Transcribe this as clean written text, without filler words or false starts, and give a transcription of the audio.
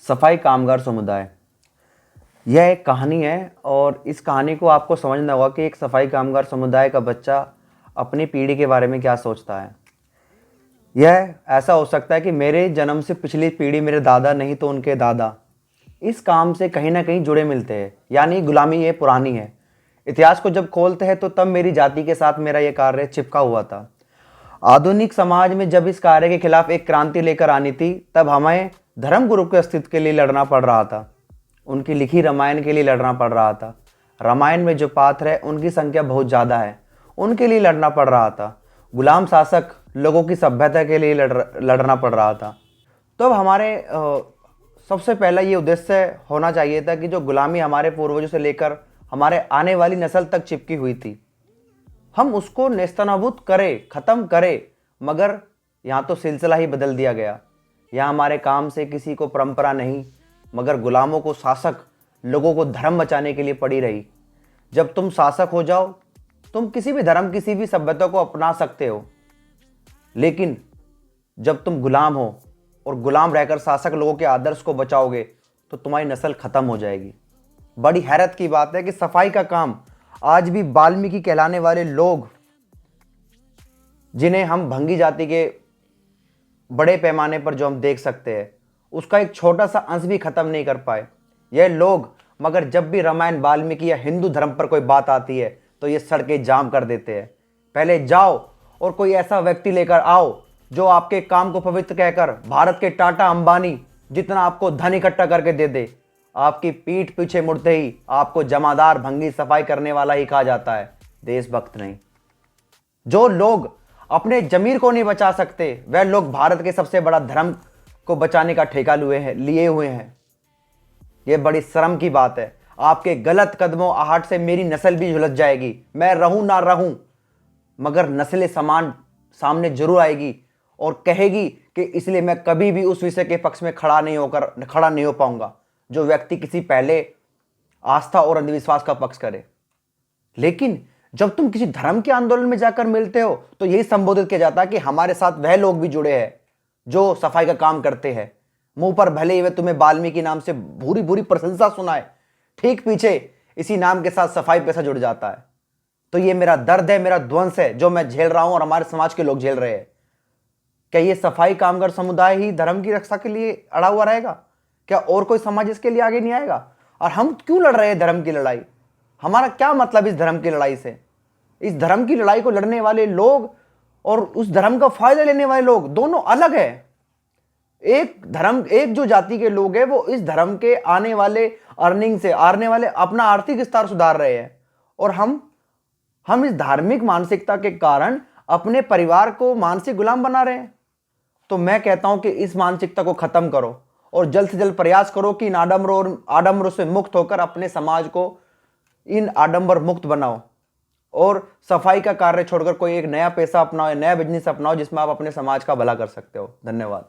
सफाई कामगार समुदाय। यह एक कहानी है और इस कहानी को आपको समझना होगा कि एक सफाई कामगार समुदाय का बच्चा अपनी पीढ़ी के बारे में क्या सोचता है। यह ऐसा हो सकता है कि मेरे जन्म से पिछली पीढ़ी मेरे दादा नहीं तो उनके दादा इस काम से कहीं ना कहीं जुड़े मिलते हैं, यानी गुलामी ये पुरानी है। इतिहास को जब खोलते हैं तो तब मेरी जाति के साथ मेरा यह कार्य चिपका हुआ था। आधुनिक समाज में जब इस कार्य के खिलाफ एक क्रांति लेकर आनी थी, तब हमें धर्म गुरु के अस्तित्व के लिए लड़ना पड़ रहा था। उनकी लिखी रामायण के लिए लड़ना पड़ रहा था। रामायण में जो पात्र है उनकी संख्या बहुत ज़्यादा है, उनके लिए लड़ना पड़ रहा था। गुलाम शासक लोगों की सभ्यता के लिए लड़ना पड़ रहा था। तो अब हमारे सबसे पहला ये उद्देश्य होना चाहिए था कि जो गुलामी हमारे पूर्वजों से लेकर हमारे आने वाली नस्ल तक चिपकी हुई थी, हम उसको नेस्तनाबूद करें, ख़त्म करें। मगर यहाँ तो सिलसिला ही बदल दिया गया। यहाँ हमारे काम से किसी को परंपरा नहीं, मगर गुलामों को शासक लोगों को धर्म बचाने के लिए पड़ी रही। जब तुम शासक हो जाओ, तुम किसी भी धर्म, किसी भी सभ्यता को अपना सकते हो, लेकिन जब तुम गुलाम हो और गुलाम रहकर शासक लोगों के आदर्श को बचाओगे तो तुम्हारी नस्ल खत्म हो जाएगी। बड़ी हैरत की बात है कि सफाई का काम आज भी वाल्मीकि कहलाने वाले लोग, जिन्हें हम भंगी जाति के बड़े पैमाने पर जो हम देख सकते हैं, उसका एक छोटा सा अंश भी खत्म नहीं कर पाए यह लोग। मगर जब भी रामायण, वाल्मीकि या हिंदू धर्म पर कोई बात आती है तो ये सड़कें जाम कर देते हैं। पहले जाओ और कोई ऐसा व्यक्ति लेकर आओ जो आपके काम को पवित्र कहकर भारत के टाटा अंबानी जितना आपको धन इकट्ठा करके दे दे, आपकी पीठ पीछे मुड़ते ही आपको जमादार, भंगी, सफाई करने वाला ही कहा जाता है, देशभक्त नहीं। जो लोग अपने जमीर को नहीं बचा सकते, वह लोग भारत के सबसे बड़ा धर्म को बचाने का ठेका लिए हुए हैं। यह बड़ी शर्म की बात है। आपके गलत कदमों, आहट से मेरी नस्ल भी झुलस जाएगी। मैं रहूं ना रहूं, मगर नस्लें समान सामने जरूर आएगी और कहेगी कि इसलिए मैं कभी भी उस विषय के पक्ष में खड़ा नहीं हो पाऊंगा जो व्यक्ति किसी पहले आस्था और अंधविश्वास का पक्ष करे। लेकिन जब तुम किसी धर्म के आंदोलन में जाकर मिलते हो तो यही संबोधित किया जाता है कि हमारे साथ वह लोग भी जुड़े हैं जो सफाई का काम करते हैं। मुंह पर भले ही वे तुम्हें वाल्मीकि नाम से भूरी भूरी प्रशंसा सुनाए, ठीक पीछे इसी नाम के साथ सफाई पैसा जुड़ जाता है। तो ये मेरा दर्द है, मेरा ध्वंस है जो मैं झेल रहा हूं और हमारे समाज के लोग झेल रहे हैं। क्या ये सफाई कामगार समुदाय ही धर्म की रक्षा के लिए अड़ा हुआ रहेगा? क्या और कोई समाज इसके लिए आगे नहीं आएगा? और हम क्यों लड़ रहे हैं धर्म की लड़ाई? हमारा क्या मतलब इस धर्म की लड़ाई से? इस धर्म की लड़ाई को लड़ने वाले लोग और उस धर्म का फायदा लेने वाले लोग दोनों अलग है। एक जो जाति के लोग हैं वो इस धर्म के आने वाले अर्निंग से, आने वाले अपना आर्थिक स्तर सुधार रहे हैं, और हम इस धार्मिक मानसिकता के कारण अपने परिवार को मानसिक गुलाम बना रहे हैं। तो मैं कहता हूं कि इस मानसिकता को खत्म करो और जल्द से जल्द प्रयास करो कि इन आडंबरों से मुक्त होकर अपने समाज को इन आडंबर मुक्त बनाओ और सफाई का कार्य छोड़कर कोई एक नया पेशा अपनाओ, नया बिजनेस अपनाओ जिसमें आप अपने समाज का भला कर सकते हो। धन्यवाद।